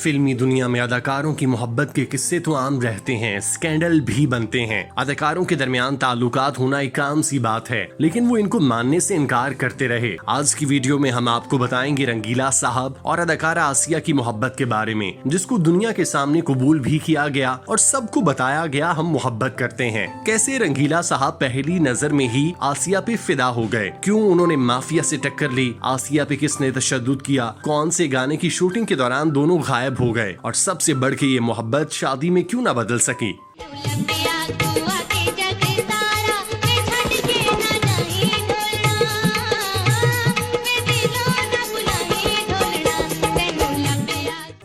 फिल्मी दुनिया में अदाकारों की मोहब्बत के किस्से तो आम रहते हैं, स्कैंडल भी बनते हैं। अदाकारों के दरमियान ताल्लुकात होना एक आम सी बात है, लेकिन वो इनको मानने से इनकार करते रहे। आज की वीडियो में हम आपको बताएंगे रंगीला साहब और अदाकारा आसिया की मोहब्बत के बारे में, जिसको दुनिया के सामने कबूल भी किया गया और सबको बताया गया हम मोहब्बत करते हैं। कैसे रंगीला साहब पहली नजर में ही आसिया पे फिदा हो गए, क्यों उन्होंने माफिया से टक्कर ली, आसिया पे किसने तशद्दुद किया, कौन से गाने की शूटिंग के दौरान दोनों गायब हो गए और सबसे बढ़ के ये मोहब्बत शादी में क्यों ना बदल सकी।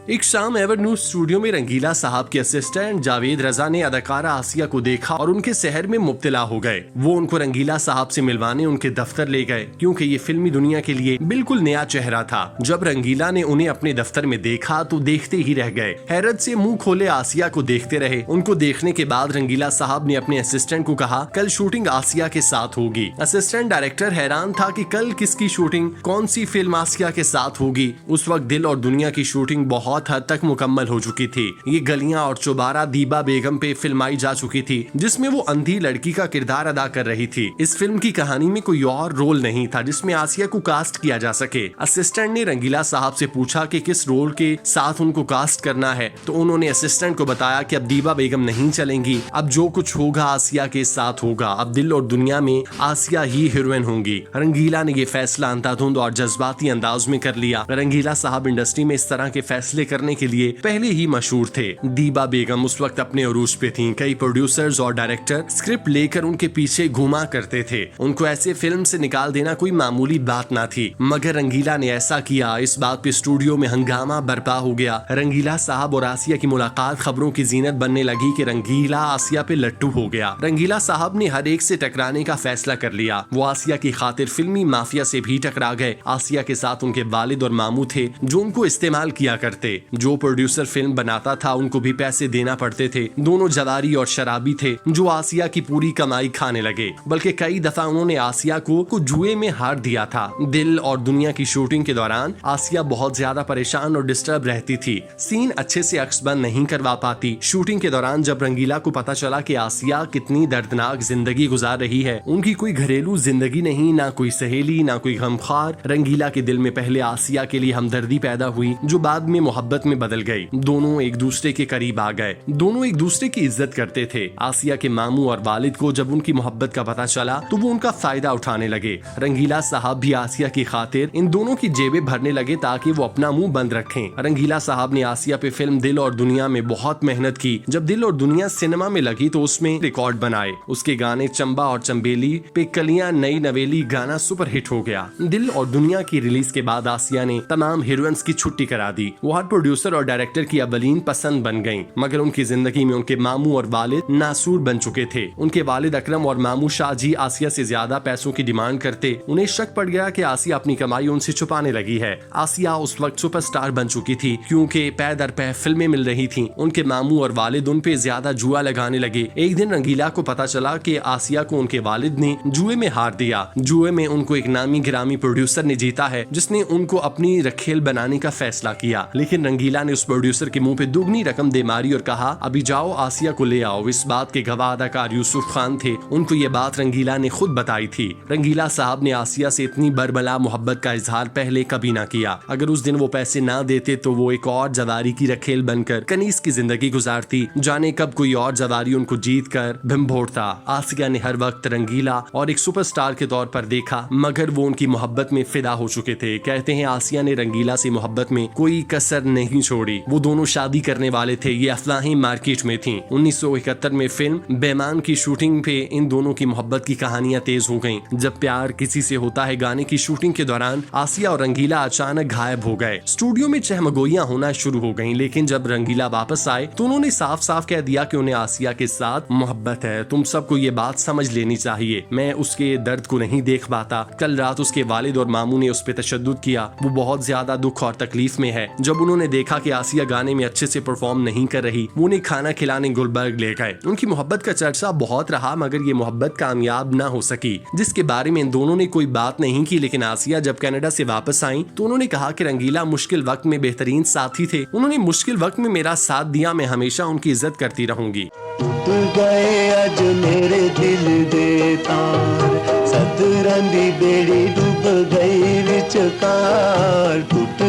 एक शाम एवरन्यू स्टूडियो में रंगीला साहब के असिस्टेंट जावेद रजा ने अदाकारा आसिया को देखा और उनके सहर में मुब्तला हो गए। वो उनको रंगीला साहब से मिलवाने उनके दफ्तर ले गए, क्योंकि ये फिल्मी दुनिया के लिए बिल्कुल नया चेहरा था। जब रंगीला ने उन्हें अपने दफ्तर में देखा तो देखते ही रह गए, हैरत से मुंह खोले आसिया को देखते रहे। उनको देखने के बाद रंगीला साहब ने अपने असिस्टेंट को कहा, कल शूटिंग आसिया के साथ होगी। असिस्टेंट डायरेक्टर हैरान था कि कल किसकी शूटिंग, कौन सी फिल्म आसिया के साथ होगी। उस वक्त दिल और दुनिया की शूटिंग बहुत हद तक मुकम्मल हो चुकी थी। ये गलियां और चौबारा दीबा बेगम पे फिल्माई जा चुकी थी, जिसमें वो अंधी लड़की का किरदार अदा कर रही थी। इस फिल्म की कहानी में कोई और रोल नहीं था जिसमें आसिया को कास्ट किया जा सके। असिस्टेंट ने रंगीला साहब से पूछा कि किस रोल के साथ उनको कास्ट करना है, तो उन्होंने असिस्टेंट को बताया कि अब दीबा बेगम नहीं चलेंगी, अब जो कुछ होगा आसिया के साथ होगा, अब दिल और दुनिया में आसिया ही हीरोइन होंगी। रंगीला ने ये फैसला अंधाधुंध और जज्बाती अंदाज में कर लिया। रंगीला साहब इंडस्ट्री में इस तरह के फैसले करने के लिए पहले ही मशहूर थे। दीबा बेगम उस वक्त अपने उरूज पे थीं। कई प्रोड्यूसर्स और डायरेक्टर स्क्रिप्ट लेकर उनके पीछे घुमा करते थे। उनको ऐसे फिल्म से निकाल देना कोई मामूली बात ना थी, मगर रंगीला ने ऐसा किया। इस बात पे स्टूडियो में हंगामा बर्पा हो गया। रंगीला साहब और आसिया की मुलाकात खबरों की जीनत बनने लगी कि रंगीला आसिया पे लट्टू हो गया। रंगीला साहब ने हर एक से टकराने का फैसला कर लिया। वो आसिया की खातिर फिल्मी माफिया से भी टकरा गए। आसिया के साथ उनके वालिद और मामू थे, जो उनको इस्तेमाल किया करते। जो प्रोड्यूसर फिल्म बनाता था उनको भी पैसे देना पड़ते थे। दोनों जवारी और शराबी थे, जो आसिया की पूरी कमाई खाने लगे। बल्कि कई दफा उन्होंने आसिया को जुए में हार दिया था। दिल और दुनिया की शूटिंग के दौरान आसिया बहुत ज्यादा परेशान और डिस्टर्ब रहती थी। सीन अच्छे से अक्सबंद नहीं करवा पाती। शूटिंग के दौरान जब रंगीला को पता चला कि आसिया कितनी दर्दनाक जिंदगी गुजार रही है, उनकी कोई घरेलू जिंदगी नहीं, ना कोई सहेली, ना कोई गमखार, रंगीला के दिल में पहले आसिया के लिए हमदर्दी पैदा हुई, जो बाद में मोहब्बत में बदल गई। दोनों एक दूसरे के करीब आ गए। दोनों एक दूसरे की इज्जत करते थे। आसिया के मामू और वालिद को जब उनकी मोहब्बत का पता चला तो वो उनका फायदा उठाने लगे। रंगीला साहब भी आसिया की खातिर इन दोनों की जेबें भरने लगे ताकि वो अपना मुंह बंद रखें। रंगीला साहब ने आसिया पे फिल्म दिल और दुनिया में बहुत मेहनत की। जब दिल और दुनिया सिनेमा में लगी तो उसमें रिकॉर्ड बनाए। उसके गाने चंबा और चंबेली पे कलियां नई नवेली गाना सुपर हिट हो गया। दिल और दुनिया की रिलीज के बाद आसिया ने तमाम हीरोइंस की छुट्टी करा दी। वो हर प्रोड्यूसर और डायरेक्टर की अवलीन पसंद बन गईं, मगर उनकी जिंदगी में उनके मामू और वालिद नासूर बन चुके थे। उनके वालिद अकरम और मामू शाहजी आसिया से ज्यादा पैसों की डिमांड करते। उन्हें शक पड़ गया कि आसिया अपनी कमाई उनसे छुपाने लगी है। आसिया उस वक्त सुपरस्टार बन चुकी थी, क्योंकि पै दर पै फिल्में मिल रही थीं। उनके मामू और वालिद उन पे ज्यादा जुआ लगाने लगे। एक दिन रंगीला को पता चला कि आसिया को उनके वालिद ने जुए में हार दिया। जुए में उनको एक नामी गिरामी प्रोड्यूसर ने जीता है, जिसने उनको अपनी रखेल बनाने का फैसला किया। लेकिन रंगीला ने उस प्रोड्यूसर के मुंह पे दुगनी रकम दे मारी और कहा, अभी जाओ आसिया को ले आओ। इस बात के गवाह अदाकार यूसुफ खान थे। उनको ये बात रंगीला ने खुद बताई थी। रंगीला साहब ने आसिया से इतनी बरबला मोहब्बत का इजहार पहले कभी ना किया। अगर उस दिन वो पैसे ना देते तो वो एक और जवारी की रखेल बनकर कनीज की जिंदगी गुजारती। जाने कब कोई और जवारी उनको जीत कर भिम्भोड़ता। आसिया ने हर वक्त रंगीला और एक सुपरस्टार के तौर पर देखा, मगर वो उनकी मोहब्बत में फिदा हो चुके थे। कहते हैं आसिया ने रंगीला से मोहब्बत में कोई कसर नहीं छोड़ी। वो दोनों शादी करने वाले थे। ये अफवाहें मार्केट में थीं। 1971 में फिल्म बेमान की शूटिंग पे इन दोनों की मोहब्बत की कहानियां तेज हो गईं। जब प्यार किसी से होता है गाने की शूटिंग के दौरान आसिया और रंगीला अचानक गायब हो गए। स्टूडियो में चहमगोइयां होना शुरू हो गईं, लेकिन जब रंगीला वापस आए तो उन्होंने साफ साफ कह दिया कि उन्हें आसिया के साथ मोहब्बत है। तुम सबको ये बात समझ लेनी चाहिए। मैं उसके दर्द को नहीं देख पाता। कल रात उसके वालिद और मामू ने उस पर तशद्दुद किया। वो बहुत ज्यादा दुख और तकलीफ में है। जब उन्होंने उन्होंने देखा कि आसिया गाने में अच्छे से परफॉर्म नहीं कर रही, वो उन्हें खाना खिलाने गुलबर्ग ले गए। उनकी मोहब्बत का चर्चा बहुत रहा मगर ये मोहब्बत कामयाब न हो सकी, जिसके बारे में इन दोनों ने कोई बात नहीं की। लेकिन आसिया जब कनाडा से वापस आई तो उन्होंने कहा कि रंगीला मुश्किल वक्त में बेहतरीन साथी थे, उन्होंने मुश्किल वक्त में मेरा साथ दिया, मैं हमेशा उनकी इज्जत करती रहूंगी। टूट गए अज मेरे दिल दे तार, सदरां दी बेड़ी डूब गई विचकार। टूट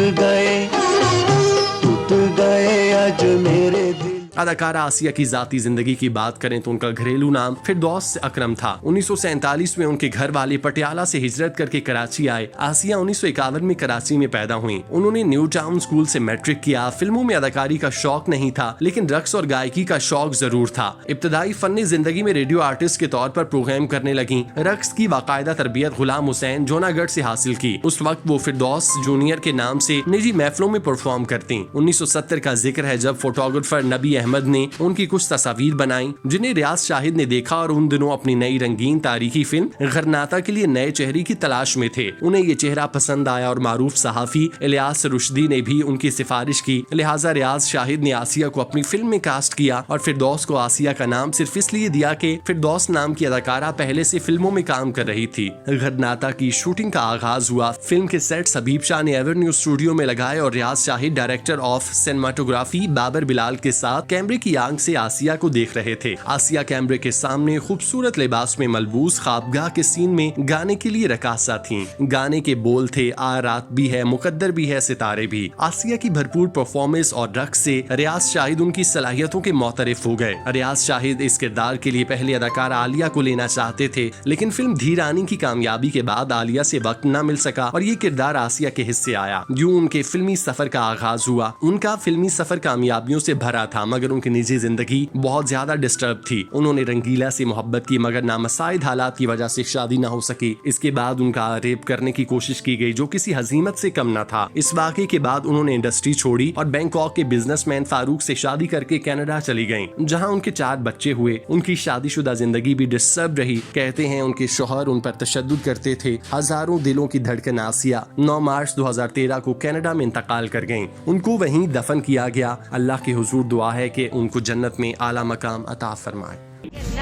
गए अज मेरे दिल। अदाकारा आसिया की जाती जिंदगी की बात करें तो उनका घरेलू नाम फिरदौस अकरम था। 1947 में उनके घर वाले पटियाला से हिजरत करके कराची आए। आसिया 1951 में कराची में पैदा हुई। उन्होंने न्यू टाउन स्कूल से मैट्रिक किया। फिल्मों में अदाकारी का शौक नहीं था लेकिन रक्स और गायकी का शौक जरूर था। इब्तदाई फनी जिंदगी में रेडियो आर्टिस्ट के तौर पर प्रोग्राम करने लगी। रक्स की बाकायदा तरबियत गुलाम हुसैन जोनागढ़ से हासिल की। उस वक्त वो फिरदौस जूनियर के नाम से निजी महफिलों में परफॉर्म करती। 1970 का जिक्र है जब फोटोग्राफर नबी अहमद ने उनकी कुछ तस्वीर बनाई जिन्हें रियाज शाहिद ने देखा और उन दिनों अपनी नई रंगीन तारीखी फिल्म गरनाता के लिए नए चेहरे की तलाश में थे। उन्हें ये चेहरा पसंद आया और मारूफ सहाफी इलियास रुश्दी ने भी उनकी सिफारिश की। लिहाजा रियाज शाहिद ने आसिया को अपनी फिल्म में कास्ट किया और फिरदौस को आसिया का नाम सिर्फ इसलिए दिया कि फिरदौस नाम की अदाकारा पहले से फिल्मों में काम कर रही थी। गरनाता की शूटिंग का आगाज हुआ। फिल्म के सेट्स हबीब शाह ने एवेन्यू स्टूडियो में लगाए और Riaz Shahid director of cinematography Babar Bilal के साथ कैमरे की आंख से आसिया को देख रहे थे। आसिया कैमरे के सामने खूबसूरत लिबास में मलबूस ख्वाबगाह के सीन में गाने के लिए रकासा थीं। गाने के बोल थे आ रात भी है मुकद्दर भी है सितारे भी। आसिया की भरपूर परफॉर्मेंस और रक्स से रियाज शाहिद उनकी सलाहियतों के मोतरिफ हो गए। रियाज शाहिद इस किरदार के लिए पहले अदाकारा आलिया को लेना चाहते थे लेकिन फिल्म धीरानी की कामयाबी के बाद आलिया से वक्त न मिल सका और ये किरदार आसिया के हिस्से आया। यूं उनके फिल्मी सफर का आगाज हुआ। उनका फिल्मी सफर कामयाबियों से भरा था मगर उनकी निजी जिंदगी बहुत ज्यादा डिस्टर्ब थी। उन्होंने रंगीला से मोहब्बत की मगर नामसाइद हालात की वजह से शादी न हो सकी। इसके बाद उनका रेप करने की कोशिश की गई जो किसी हजीमत से कम न था। इस वाक़े के बाद उन्होंने इंडस्ट्री छोड़ी और बैंकॉक के बिजनेसमैन फारूक से शादी करके कनाडा चली गईं, जहां उनके 4 बच्चे हुए। उनकी शादीशुदा जिंदगी भी डिस्टर्ब रही। कहते हैं उनके शौहर उन पर तशद्दुद करते थे। हजारों दिलों की धड़कन आसिया 9 मार्च 2013 को कनाडा में इंतकाल कर गईं। उनको वहीं दफन किया गया। अल्लाह के हुजूर दुआ है कि उनको जन्नत में आला मकाम अता फरमाए।